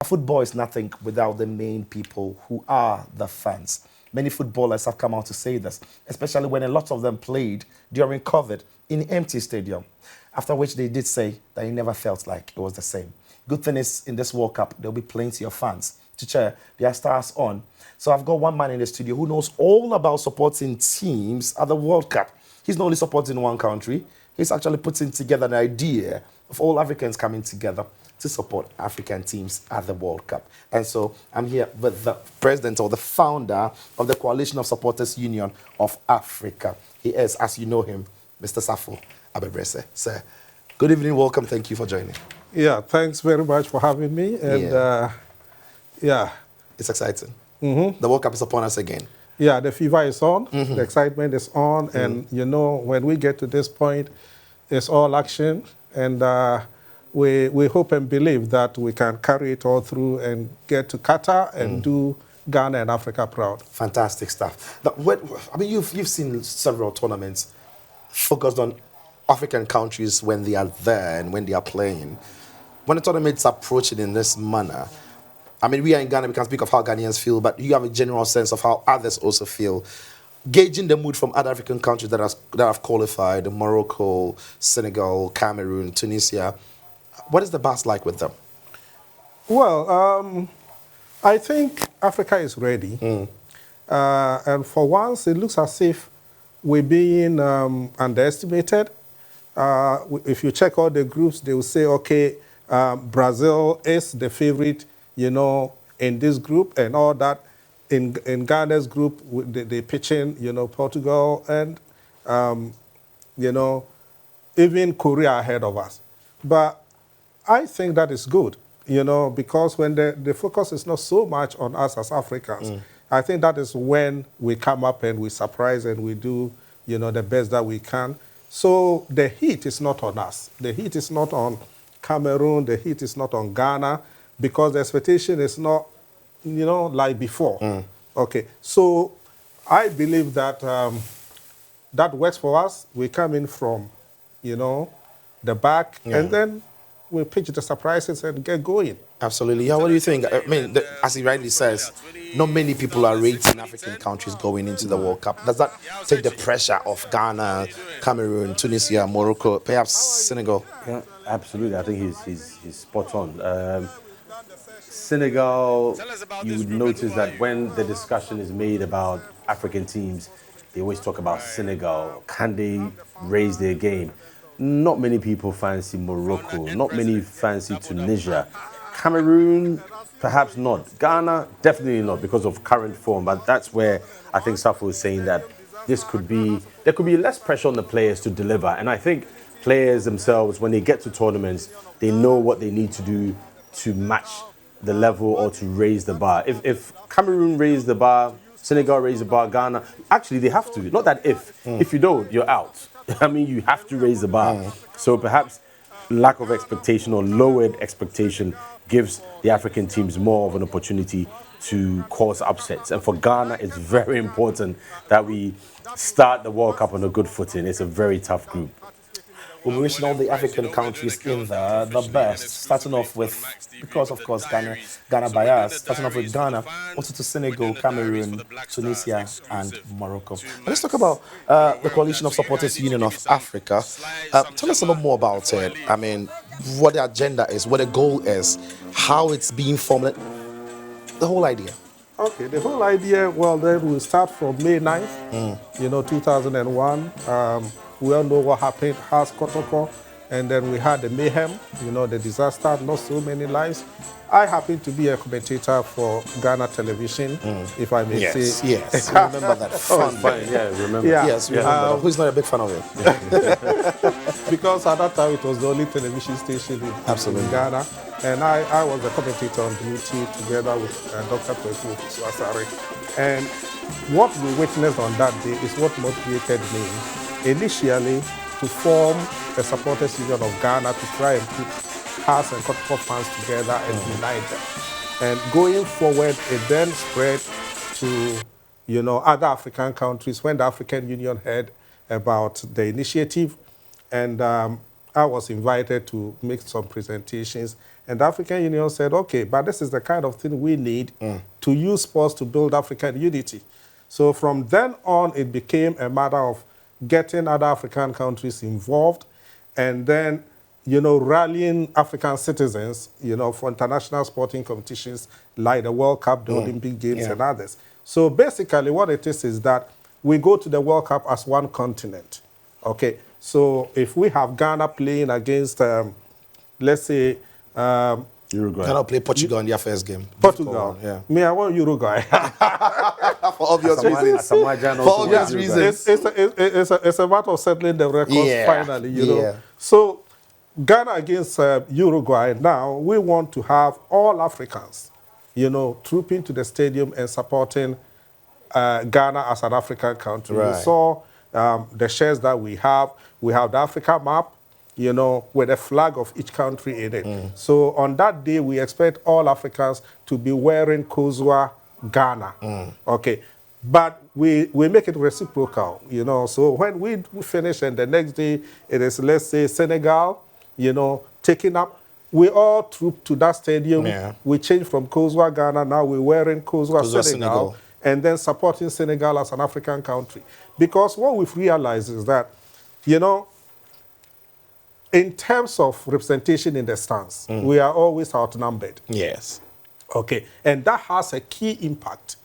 Football is nothing without the main people who are the fans. Many footballers have come out to say this, especially when a lot of them played during COVID in an empty stadium, after which they did say that it never felt like it was the same. Good thing is, in this World Cup, there'll be plenty of fans to cheer their stars on. So I've got one man in the studio who knows all about supporting teams at the World Cup. He's not only supporting one country, he's actually putting together an idea of all Africans coming together to support African teams at the World Cup. And so I'm here with the president or the founder of the Coalition of Supporters Union of Africa. He is, as you know him, Mr. Safo Abebrese. Sir, good evening, welcome, thank you for joining. Yeah, thanks very much for having me. And yeah. It's exciting. The World Cup is upon us again. Yeah, the fever is on, the excitement is on, and you know, when we get to this point, it's all action, and we hope and believe that we can carry it all through and get to Qatar and do Ghana and Africa proud. Fantastic stuff. Now, I mean, you've seen several tournaments focused on African countries when they are there and when they are playing. When the tournament's approaching in this manner, I mean, we are in Ghana, we can speak of how Ghanaians feel, but you have a general sense of how others also feel. Gauging the mood from other African countries that have qualified, Morocco, Senegal, Cameroon, Tunisia, what is the buzz like with them? Well, I think Africa is ready. And for once, it looks as if we're being underestimated. If you check all the groups, they will say, okay, Brazil is the favorite, you know, in this group and all that. In Ghana's group, they pitch in, you know, Portugal and, you know, even Korea ahead of us. But I think that is good, you know, because when the focus is not so much on us as Africans, I think that is when we come up and we surprise and we do, you know, the best that we can. So the heat is not on us. The heat is not on Cameroon. The heat is not on Ghana, because the expectation is not, you know, like before. Okay, so I believe that that works for us. We come in from, you know, the back, and then we pitch the surprises and get going. Absolutely. Yeah, what do you think? I mean, as he rightly says, not many people are rating African countries going into the World Cup. Does that take the pressure off Ghana, Cameroon, Tunisia, Morocco, perhaps Senegal? Yeah, absolutely. I think he's spot on. Senegal, you would notice that when the discussion is made about African teams, they always talk about Senegal. Can they raise their game? Not many people fancy Morocco. Not many fancy Tunisia. Cameroon, perhaps not. Ghana, definitely not because of current form. But that's where I think Safo is saying that there could be less pressure on the players to deliver. And I think players themselves, when they get to tournaments, they know what they need to do to match the level or to raise the bar. If Cameroon raised the bar, Senegal raised the bar, Ghana, actually they have to. Not that if. If you don't, you're out. I mean, you have to raise the bar. So perhaps lack of expectation or lowered expectation gives the African teams more of an opportunity to cause upsets. And for Ghana, it's very important that we start the World Cup on a good footing. It's a very tough group. We're wishing all the African countries in there the best, starting off with, because of course Ghana bias, starting off with Ghana, also to Senegal, Cameroon, Tunisia, and Morocco. But let's talk about the Coalition of Supporters Union of Africa. Tell us a lot more about it. I mean, what the agenda is, what the goal is, how it's being formed, the whole idea. Okay, the whole idea, well, then we'll start from May 9th, you know, 2001. We all know what happened, House Kotoko, and then we had the mayhem, you know, the disaster, not so many lives. I happen to be a commentator for Ghana television, if I may say. Yes, I remember that. Fun. Remember. Yeah. Yes, we remember that. Who's not a big fan of it? Because at that time it was the only television station in Ghana. And I was a commentator on duty together with Dr. Kweku Suasare. And what we witnessed on that day is what motivated me initially to form a supporters union of Ghana to try and put Hearts and Kotoko fans together and unite them. And going forward, it then spread to, you know, other African countries when the African Union heard about the initiative. And I was invited to make some presentations, and the African Union said, okay, but this is the kind of thing we need to use sports to build African unity. So from then on, it became a matter of getting other African countries involved, and then, rallying African citizens, for international sporting competitions like the World Cup, the Olympic Games, and others. So basically what it is that we go to the World Cup as one continent, okay? So if we have Ghana playing against, let's say, Uruguay. Ghana play Portugal in their first game. Portugal. Yeah. Me, I want Uruguay. For obvious reasons. For obvious reasons. It's a matter of settling the records finally, Yeah. So Ghana against Uruguay, now we want to have all Africans, trooping to the stadium and supporting Ghana as an African country. Right. You saw the shares that we have. We have the Africa map, with a flag of each country in it. So on that day, we expect all Africans to be wearing COSUA Ghana. Okay. But we make it reciprocal, So when we finish and the next day it is, let's say, Senegal, taking up, we all troop to that stadium. Yeah. We change from COSUA Ghana, now we're wearing COSUA Senegal, and then supporting Senegal as an African country. Because what we've realized is that, in terms of representation in the stands, we are always outnumbered. Yes. Okay, and that has a key impact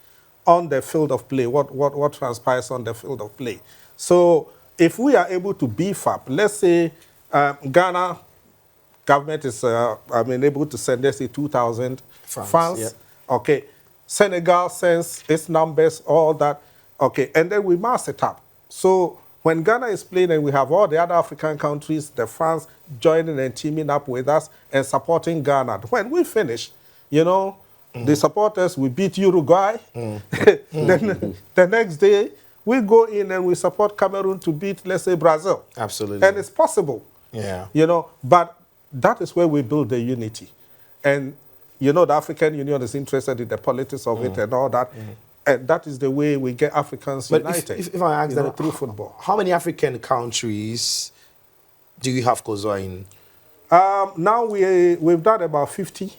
on the field of play, what transpires on the field of play. So if we are able to beef up, let's say Ghana government is able to send, let's say, 2,000 fans. Yeah. Okay, Senegal sends its numbers, all that. Okay, and then we mass it up. So when Ghana is playing and we have all the other African countries, the fans joining and teaming up with us and supporting Ghana. When we finish, the supporters, we beat Uruguay. Then the next day, we go in and we support Cameroon to beat, let's say, Brazil. Absolutely. And it's possible. Yeah. But that is where we build the unity. And, the African Union is interested in the politics of it and all that. And that is the way we get Africans united. If I ask that, through football. How many African countries do you have COSUA in? Now we've done about 50.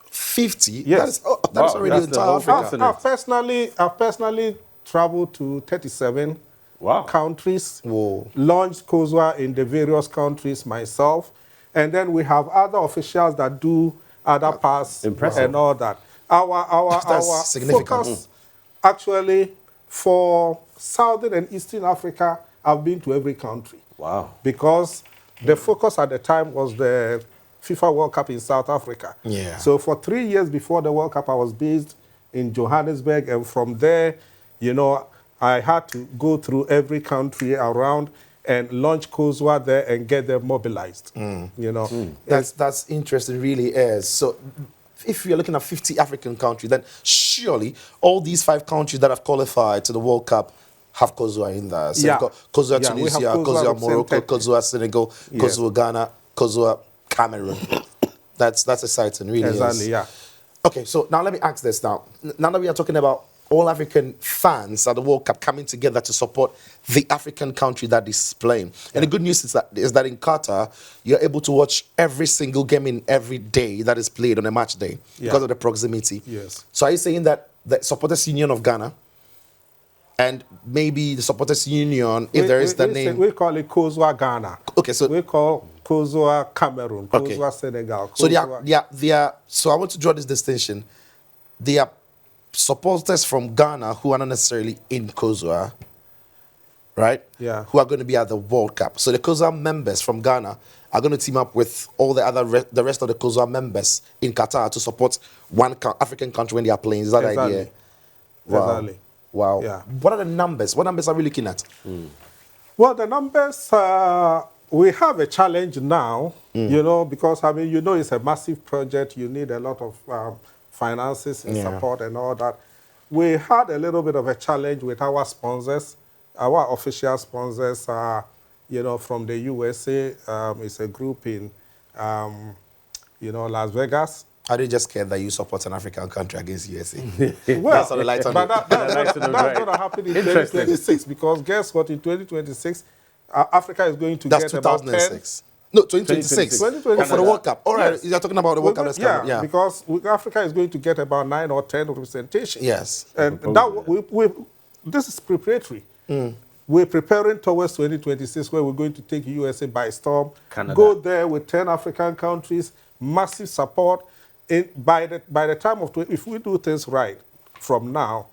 50? Yes. That's already that's the entire whole Africa. continent. I've personally traveled to 37 countries, Whoa. launched COSUA in the various countries myself, and then we have other officials that do other parts Impressive. and all that. Our That's significant. focus, actually, for Southern and Eastern Africa, I've been to every country. Wow. Because the focus at the time was the FIFA World Cup in South Africa. Yeah. So for 3 years before the World Cup, I was based in Johannesburg, and from there, I had to go through every country around and launch COSUA there and get them mobilized. That's interesting, really is. So if you're looking at 50 African countries, then surely all these 5 countries that have qualified to the World Cup have COSUA in there. So you've got COSUA Yeah, we have Tunisia, COSUA COSUA Morocco, represented. COSUA Senegal, Yeah. COSUA Ghana, COSUA Cameroon. That's exciting, really Exactly, is. yeah. Okay, so now let me ask this now. Now that we are talking about all African fans at the World Cup coming together to support the African country that is playing. And the good news is that in Qatar, you're able to watch every single game in every day that is played on a match day because of the proximity. Yes. So are you saying that the Supporters Union of Ghana and maybe the Supporters Union, if there is the name... We call it COSUA Ghana. Okay, so... We call COSUA Cameroon, Okay. COSUA Senegal. So COSUA they are, so I want to draw this distinction. They are supporters from Ghana who are not necessarily in COSUA, right? Yeah. Who are going to be at the World Cup. So the COSUA members from Ghana are going to team up with all the rest of the COSUA members in Qatar to support one African country when they are playing. Is that the Exactly. idea? Wow. Exactly. Wow. Yeah. What are the numbers? What numbers are we looking at? Well, the numbers, we have a challenge now, because, it's a massive project. You need a lot of finances and support and all that. We had a little bit of a challenge with our sponsors. Our official sponsors are, from the USA. It's a group in, Las Vegas. Are they just scared that you support an African country against USA? Well, That's on the light on but it. that's going to happen in Interesting. 2026, because guess what? In 2026, Africa is going to That's get about 10. 2006. No, 2026. 2026. Oh, for the World Cup. All right, Yes. you're talking about the World Cup that's coming. Yeah. Because Africa is going to get about 9 or 10 representation. Yes. And Proposal, that this is preparatory. We're preparing towards 2026, where we're going to take USA by storm. Canada. Go there with 10 African countries, massive support. By the time of if we do things right from now,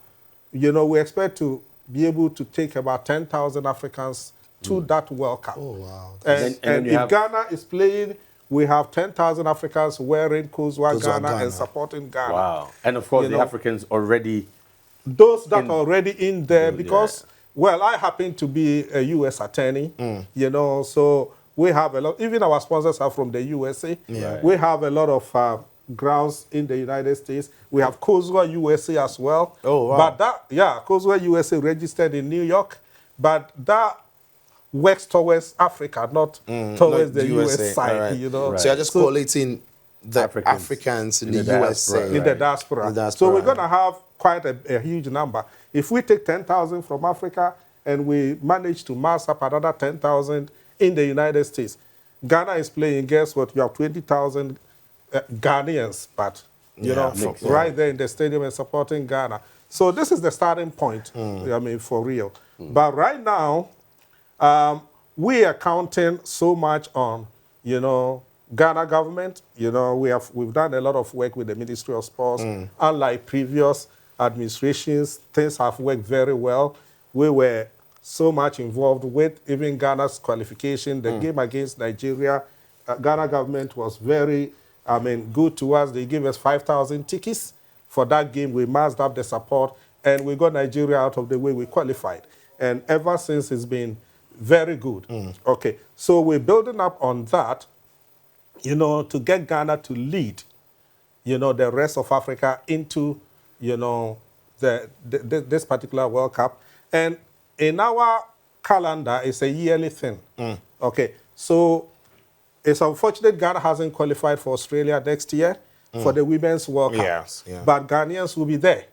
we expect to be able to take about 10,000 Africans to that World Cup. Oh, wow. And then you if have- Ghana is playing, we have 10,000 Africans wearing COSUA Ghana Ghana. and supporting Ghana. Wow. And of course, You the know, Africans already. Those that are already in there, Yeah. because, well, I happen to be a U.S. attorney, so we have a lot, even our sponsors are from the USA. Right. We have a lot of grounds in the United States. We have COSUA USA as well. Oh, wow. But COSUA USA registered in New York, but that works towards Africa, not towards Not the USA, US side, all right. So you're just collating the Africans in the diaspora, USA. in the diaspora. In the So we're diaspora. going to have quite a huge number. If we take 10,000 from Africa and we manage to mass up another 10,000 in the United States, Ghana is playing, guess what? You have 20,000 Ghanaians, but, right there in the stadium and supporting Ghana. So this is the starting point, for real. But right now, we are counting so much on, Ghana government. We've done a lot of work with the Ministry of Sports. Unlike previous administrations, things have worked very well. We were so much involved with even Ghana's qualification. The game against Nigeria, Ghana government was very, good to us. They gave us 5,000 tickets for that game. We massed up the support, and we got Nigeria out of the way. We qualified. And ever since, it's been very good. Okay, so we're building up on that, to get Ghana to lead, the rest of Africa into, this particular World Cup. And in our calendar, it's a yearly thing. Okay, so it's unfortunate Ghana hasn't qualified for Australia next year for the Women's World Cup. Yes, yeah. But Ghanaians will be there.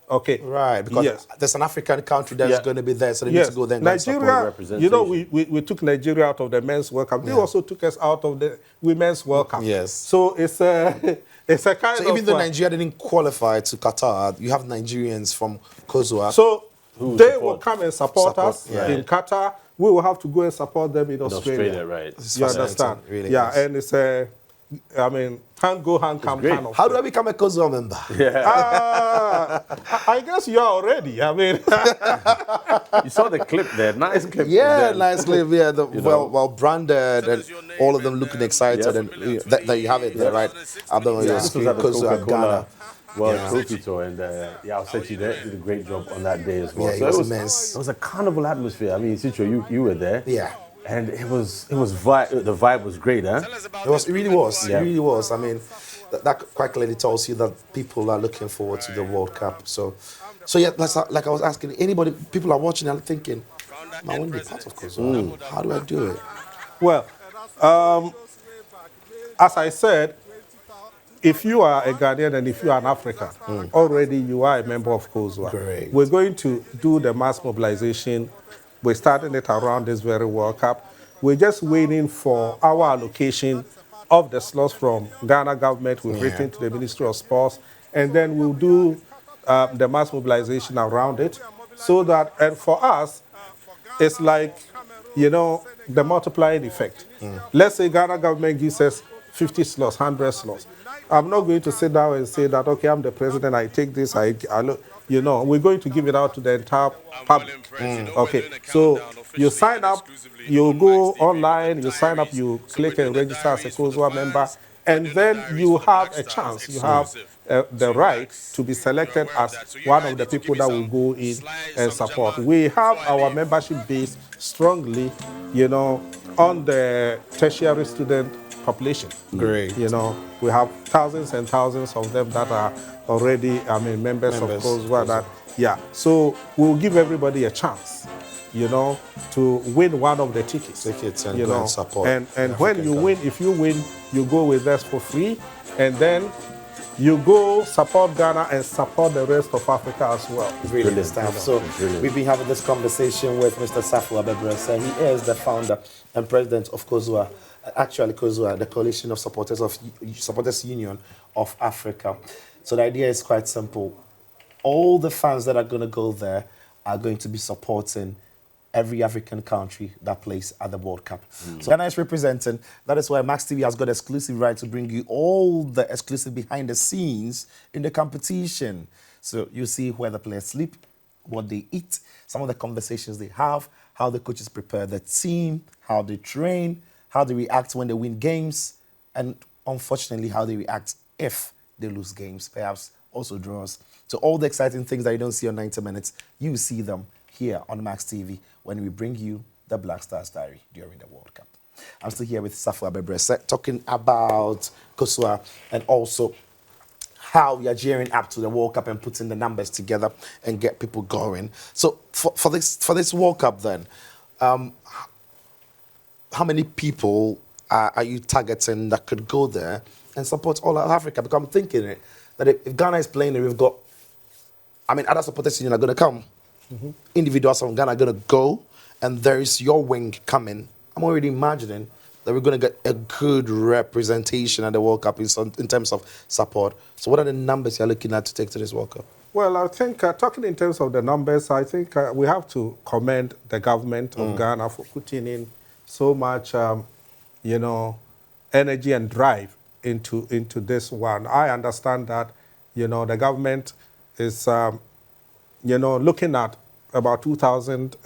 Okay. Right, because there's an African country that's going to be there, so they need to go there and Nigeria, representation. we took Nigeria out of the Men's World Cup. They also took us out of the Women's World Cup. Yes. So it's a kind of... So even though Nigeria didn't qualify to Qatar, you have Nigerians from COSUA. So they will come and support us yeah. in Qatar. We will have to go and support them in Australia. Right. You understand? Really yeah, and it's a... hand go, hand come great. kind of How do I become a COSUA member? I guess you are already. You saw the clip there. Nice clip. Yeah, there. nicely. Yeah, well branded and all of them looking excited, Yes. and that you have it there, right? I don't know your This was screen, at the COSUA Coca-Cola Ghana. World Trophy Tour, and I'll set you there. Did a great job on that day as well. Yeah, it was immense. It was a carnival atmosphere. I mean, Citro, you were there. Yeah. And it was the vibe was great, huh? It really was. Yeah. It really was. I mean, that quite clearly tells you that people are looking forward to the World Cup. So yeah, like I was asking, people are watching and thinking, I want to be part of COSUA. How do I do it? Well, as I said, if you are a Ghanaian and if you are an African, already you are a member of COSUA. Great. We're going to do the mass mobilization. We're starting it around this very World Cup. We're just waiting for our allocation of the slots from Ghana government. We've written to the Ministry of Sports, and then we'll do the mass mobilization around it. So that, and for us, it's like, the multiplying effect. Let's say Ghana government gives us 50 slots, 100 slots. I'm not going to sit down and say that, okay, I'm the president, I take this, I look, we're going to give it out to the entire public. Okay, so you sign up, you go online, you sign up, you click and register as a COSUA member, and then you have a chance, you have the right to be selected as one of the people that will go in and support. We have our membership base strongly, on the tertiary student population. Great. We have thousands and thousands of them that are already, members of COSUA. So we'll give everybody a chance, to win one of the tickets. And go and support. And when you win, if you win, you go with us for free. And then you go support Ghana and support the rest of Africa as well. Brilliant stuff. So Brilliant. we've been having this conversation with Mr. Safo Abebrese. He is the founder and president of COSUA. Actually, COSUA, the Coalition of Supporters Union of Africa. So the idea is quite simple. All the fans that are going to go there are going to be supporting every African country that plays at the World Cup. So Ghana is representing. That is why Max TV has got exclusive right to bring you all the exclusive behind the scenes in the competition. So you see where the players sleep, what they eat, some of the conversations they have, how the coaches prepare the team, how they train, how they react when they win games, and unfortunately how they react if they lose games, perhaps also draws. So all the exciting things that you don't see on 90 Minutes, you see them here on Max TV when we bring you the Black Stars Diary during the World Cup. I'm still here with Safo Abebrese talking about COSUA and also how we are gearing up to the World Cup and putting the numbers together and get people going. So for this World Cup then, how many people are you targeting that could go there and support all of Africa? Because I'm thinking that if Ghana is playing, we've got, other supporters union are going to come. Individuals from Ghana are going to go, and there is your wing coming. I'm already imagining that we're going to get a good representation at the World Cup in terms of support. So what are the numbers you're looking at to take to this World Cup? Well, I think talking in terms of the numbers, I think we have to commend the government of Ghana for putting in so much, energy and drive into this one. I understand that, the government is, looking at about 2,000,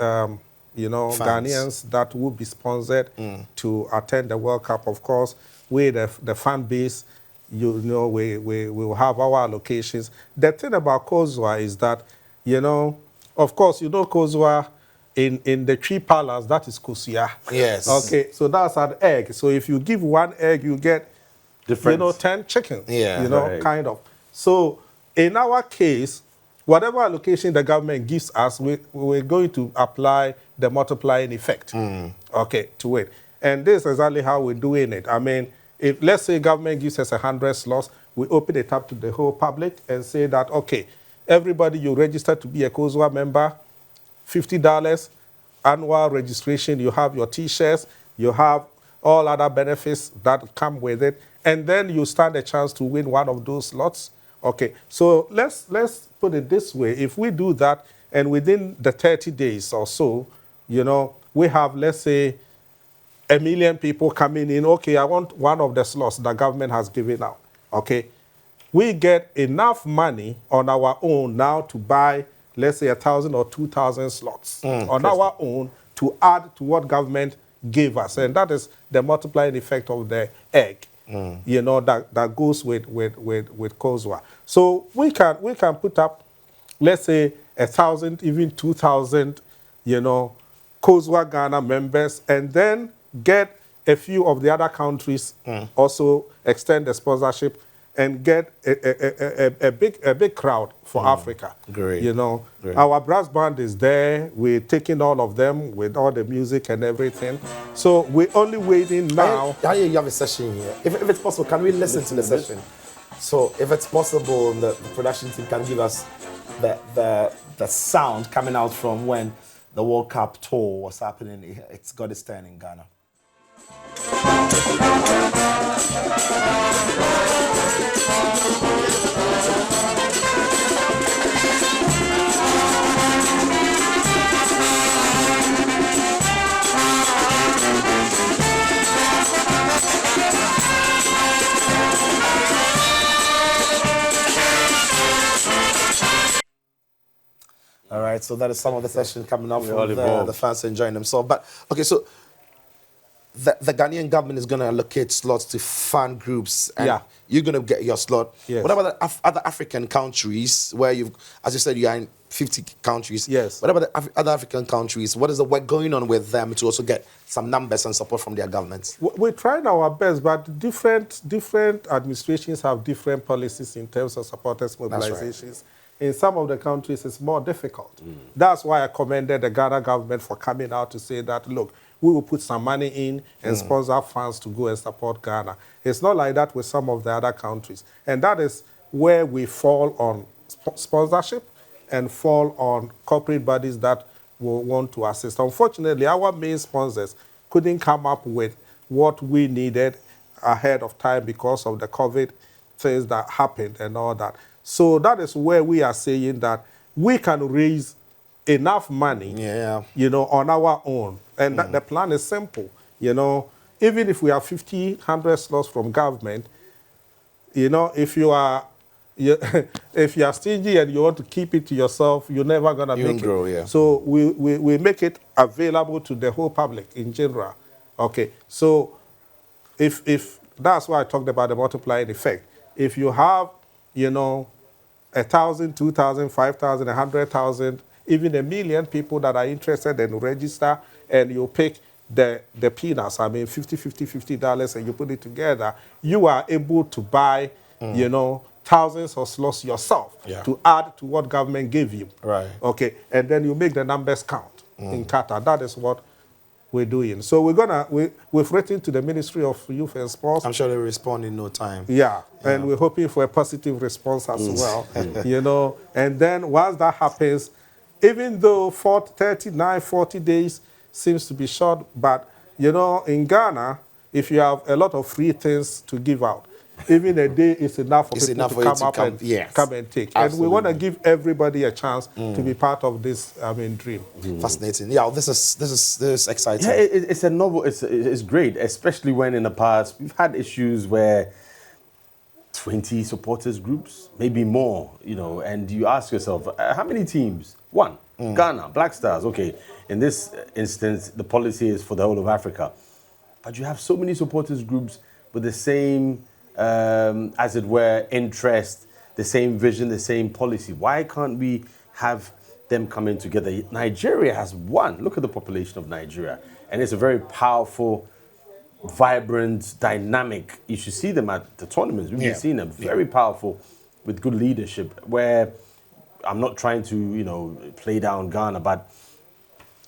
Ghanaians that will be sponsored to attend the World Cup. Of course, we, the fan base, we will have our allocations. The thing about COSUA is that, of course, COSUA in the tree palace, that is COSUA. Yes. Okay, so that's an egg. So if you give one egg, you get, 10 chickens. Yeah. Right. Kind of. So in our case, whatever allocation the government gives us, we're going to apply the multiplying effect, to it. And this is exactly how we're doing it. If, let's say, government gives us 100 slots, we open it up to the whole public and say that, okay, everybody you register to be a COSUA member, $50 annual registration, you have your T-shirts, you have all other benefits that come with it, and then you stand a chance to win one of those slots. Okay, so let's put it this way. If we do that, and within the 30 days or so, we have, let's say, 1 million people coming in. Okay, I want one of the slots the government has given out. Okay, we get enough money on our own now to buy, let's say, 1,000 or 2,000 slots on our own to add to what government gave us, and that is the multiplying effect of the egg. That goes with COSUA. So we can put up, let's say, 1,000, even 2,000, COSUA Ghana members, and then get a few of the other countries also extend the sponsorship and get a big crowd for Africa. Great. Great. Our brass band is there. We're taking all of them with all the music and everything. So we're only waiting now. You have a session here. If it's possible, can we listen to the session? So if it's possible, the production team can give us the sound coming out from when the World Cup tour was happening. It's got its turn in Ghana. All right, so that is some of the session coming up from the fans enjoying themselves. But, okay, so the Ghanaian government is going to allocate slots to fan groups, and you're going to get your slot. Yes. What about the other African countries where you've, as you said, you are in 50 countries? Yes. What about the other African countries? What is the work going on with them to also get some numbers and support from their governments? We're trying our best, but different administrations have different policies in terms of supporters mobilizations. Right. In some of the countries, it's more difficult. That's why I commended the Ghana government for coming out to say that, look, we will put some money in and sponsor funds to go and support Ghana. It's not like that with some of the other countries. And that is where we fall on sponsorship and fall on corporate bodies that will want to assist. Unfortunately, our main sponsors couldn't come up with what we needed ahead of time because of the COVID things that happened and all that. So that is where we are saying that we can raise enough money, on our own. And that the plan is simple, Even if we have 50, 100 slots from government, if you are if you are stingy and you want to keep it to yourself, you're never gonna make grow, it. yeah. So we make it available to the whole public in general. Okay. So if that's why I talked about the multiplying effect. If you have, 1,000, 2,000, 5,000, 100,000, even 1,000,000 people that are interested and register, and you pick the peanuts, I mean $50, and you put it together, you are able to buy, thousands of slots yourself to add to what government gave you. Right. Okay, and then you make the numbers count in QATAR. That is what we're doing. So we've written to the Ministry of Youth and Sports. I'm sure they'll respond in no time. Yeah, and we're hoping for a positive response as well. And then once that happens, even though 39, 40 days seems to be short, but in Ghana, if you have a lot of free things to give out, even a day is enough for people to come up and come and take. Absolutely. And we want to give everybody a chance to be part of this dream. Fascinating. Yeah, this is exciting. Yeah, it's a novel. It's great, especially when in the past we've had issues where 20 supporters groups, maybe more, and you ask yourself, how many teams? One. Ghana, Black Stars. Okay, in this instance, the policy is for the whole of Africa. But you have so many supporters groups with the same, as it were, interest, the same vision, the same policy. Why can't we have them coming together? Nigeria has one. Look at the population of Nigeria. And it's a very powerful, vibrant, dynamic. You should see them at the tournaments. We've been seeing them. Very powerful, with good leadership, where I'm not trying to, play down Ghana, but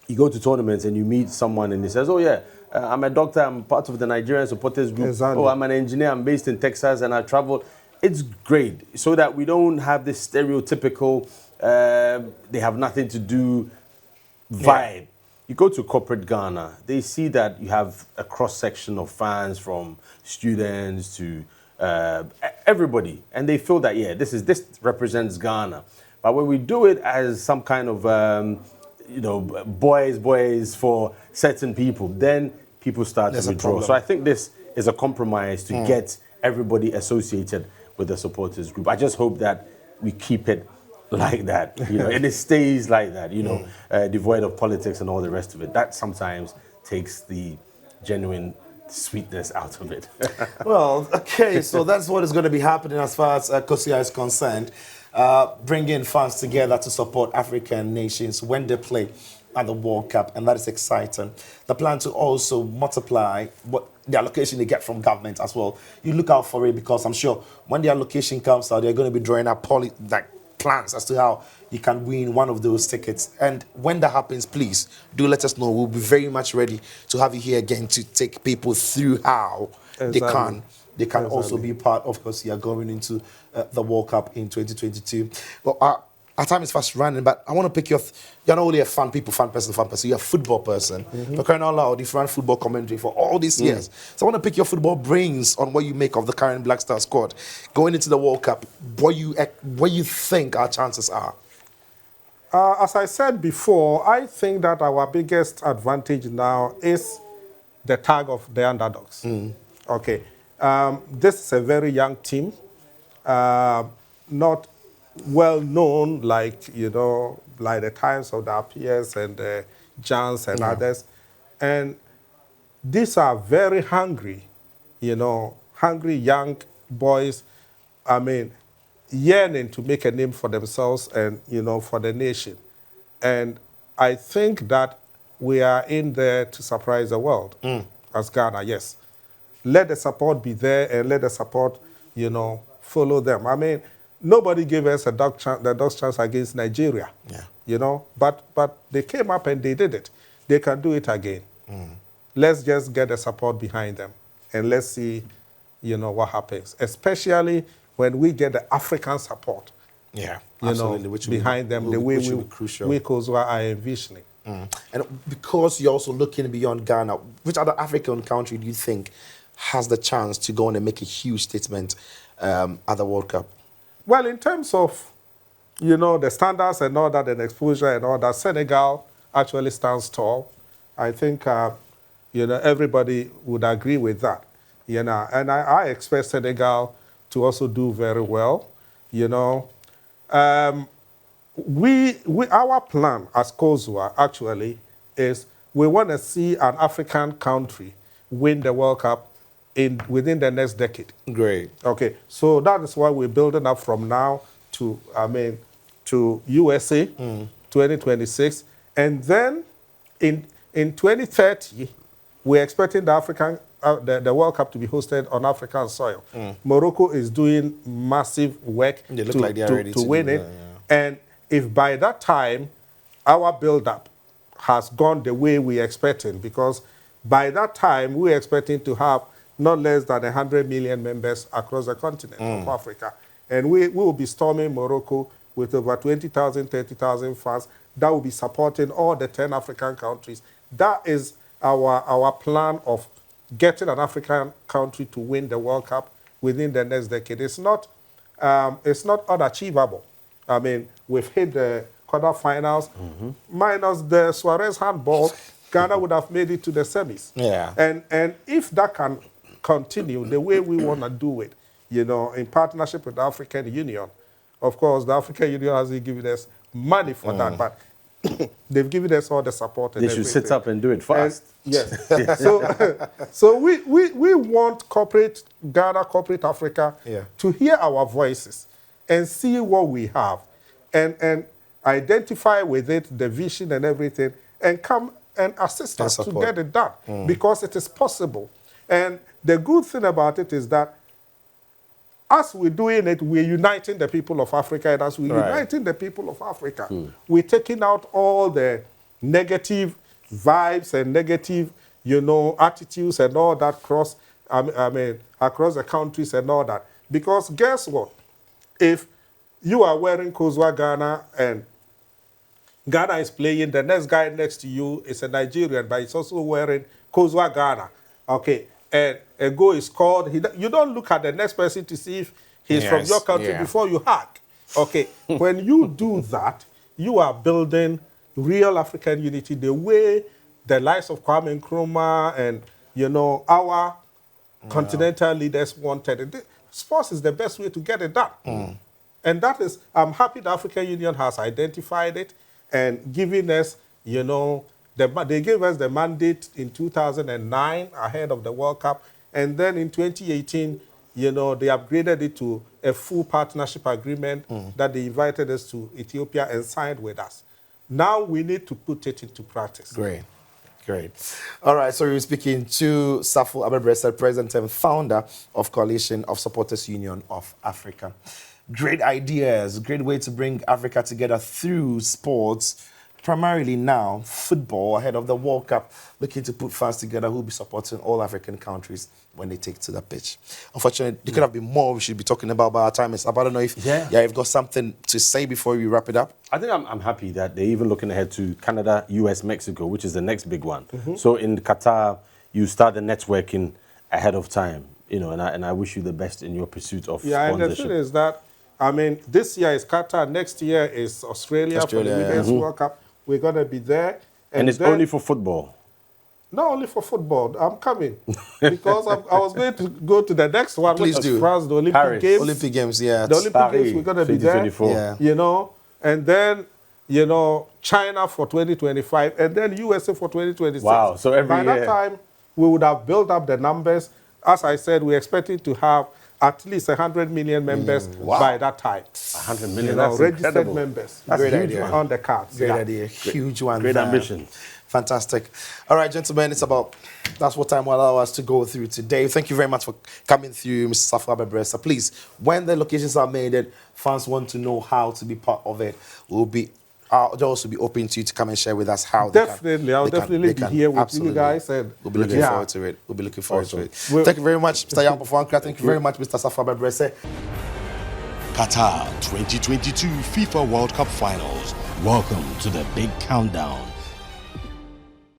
you go to tournaments and you meet someone and he says, oh yeah, I'm a doctor, I'm part of the Nigerian supporters group. Exactly. Oh, I'm an engineer, I'm based in Texas and I travel. It's great so that we don't have this stereotypical, they have nothing to do vibe. You go to corporate Ghana, they see that you have a cross-section of fans from students to everybody. And they feel that, this represents Ghana. But when we do it as some kind of, boys for certain people, then people start to withdraw. So I think this is a compromise to get everybody associated with the supporters group. I just hope that we keep it like that, and it stays like that, devoid of politics and all the rest of it. That sometimes takes the genuine sweetness out of it. Well, okay, so that's what is going to be happening as far as COSUA is concerned. Bringing funds together to support African nations when they play at the World Cup, and that is exciting. The plan to also multiply what the allocation they get from government as well. You look out for it, because I'm sure when the allocation comes out, they're going to be drawing up plans as to how you can win one of those tickets. And when that happens, please do let us know. We'll be very much ready to have you here again to take people through how they can also be part of COSUA going into the World Cup in 2022. Well, our time is fast running, but I want to pick you're not only a fan person, you're a football person. For crying out loud, you've run football commentary for all these years. So I want to pick your football brains on what you make of the current Black Star squad. Going into the World Cup, what you think our chances are? As I said before, I think that our biggest advantage now is the tag of the underdogs. Okay. This is a very young team, not well known like the times of the peers and the Jans and others. And these are very hungry, hungry young boys, yearning to make a name for themselves and, for the nation. And I think that we are in there to surprise the world as Ghana, yes. Let the support be there and let the support, follow them. Nobody gave us the dog's chance against Nigeria, but they came up and they did it. They can do it again. Let's just get the support behind them and let's see, what happens, especially when we get the African support, Yeah, you absolutely. know, behind them, the way we COSUA are envisioning. And because you're also looking beyond Ghana, which other African country do you think has the chance to go on and make a huge statement at the World Cup? Well, in terms of, you know, the standards and all that, and exposure and all that, Senegal actually stands tall. I think, you know, everybody would agree with that, you know. And I expect Senegal to also do very well, you know. Our plan as COSUA actually is we want to see an African country win the World Cup within the next decade. Great. Okay, so that is why we're building up from now to, to USA 2026. And then in 2030, we're expecting the African the World Cup to be hosted on African soil. Morocco is doing massive work They look like they are ready to to win do it. that, yeah. And if by that time our build-up has gone the way we're expecting, because by that time we're expecting to have not less than 100 million members across the continent of Africa. And we will be storming Morocco with over 20,000, 30,000 fans that will be supporting all the 10 African countries. That is our plan of getting an African country to win the World Cup within the next decade. It's not unachievable. I mean, we've hit the quarterfinals. Minus the Suarez handball, Ghana would have made it to the semis. Yeah. And if that can continue the way we want to do it, you know, in partnership with the African Union, of course, the African Union hasn't given us money for that, but they've given us all the support and They should everything. sit up and do it fast. Yes. So we want corporate Ghana, corporate Africa to hear our voices and see what we have and identify with it, the vision and everything, and come and assist us to get it done because it is possible. And the good thing about it is that as we're doing it, we're uniting the people of Africa, and as we're uniting the people of Africa, we're taking out all the negative vibes and negative, you know, attitudes and all that across the countries and all that. Because guess what? If you are wearing COSUA Ghana and Ghana is playing, the next guy next to you is a Nigerian, but he's also wearing COSUA Ghana. Okay, and a goal is scored. You don't look at the next person to see if he's from your country before you hug. Okay, when you do that, you are building real African unity the way the likes of Kwame Nkrumah and, you know, our continental leaders wanted it. Sports is the best way to get it done. And that is, I'm happy the African Union has identified it and given us, you know, they gave us the mandate in 2009 ahead of the World Cup. And then in 2018, you know, they upgraded it to a full partnership agreement that they invited us to Ethiopia and signed with us. Now we need to put it into practice. Great. All right, so we're speaking to Safo Abebrese, President and founder of Coalition of Supporters Union of Africa. Great ideas, great way to bring Africa together through sports, primarily now football ahead of the World Cup, looking to put fans together who will be supporting all African countries when they take to the pitch. Unfortunately, there could have been more we should be talking about, but our time is up. I don't know if you've got something to say before we wrap it up. I think I'm happy that they're even looking ahead to Canada, US, Mexico, which is the next big one. So in Qatar, you start the networking ahead of time, you know, and I wish you the best in your pursuit of sponsorship. And the thing is that, I mean, this year is Qatar, next year is Australia for the Women's World Cup. We're going to be there. And it's only for football. Not only for football. I'm coming. Because I was going to go to the next one, Please which do. is France, the Olympic Games. Olympic Games, yeah. The Olympic Games, we're going to be there. Yeah. You know, and then, you know, China for 2025, and then USA for 2026. Wow, so every By that time, we would have built up the numbers. As I said, we're expecting to have at least 100 million members by that time. 100 million, you know, that's registered incredible. members. That's Great huge idea. one. On the cards. Great idea. Huge one. Great ambition. Fantastic. All right, gentlemen, that's what time will allow us to go through today. Thank you very much for coming through, Mr. Safo Abebrese. Please, when the locations are made and fans want to know how to be part of it, I'll also be open to you to come and share with us how Definitely, I'll definitely be here with you guys. And we'll be looking forward to it. Thank you very much, Mr. Yampo Thank you very much, Mr. Safo Abebrese. Qatar 2022 FIFA World Cup Finals. Welcome to the big countdown.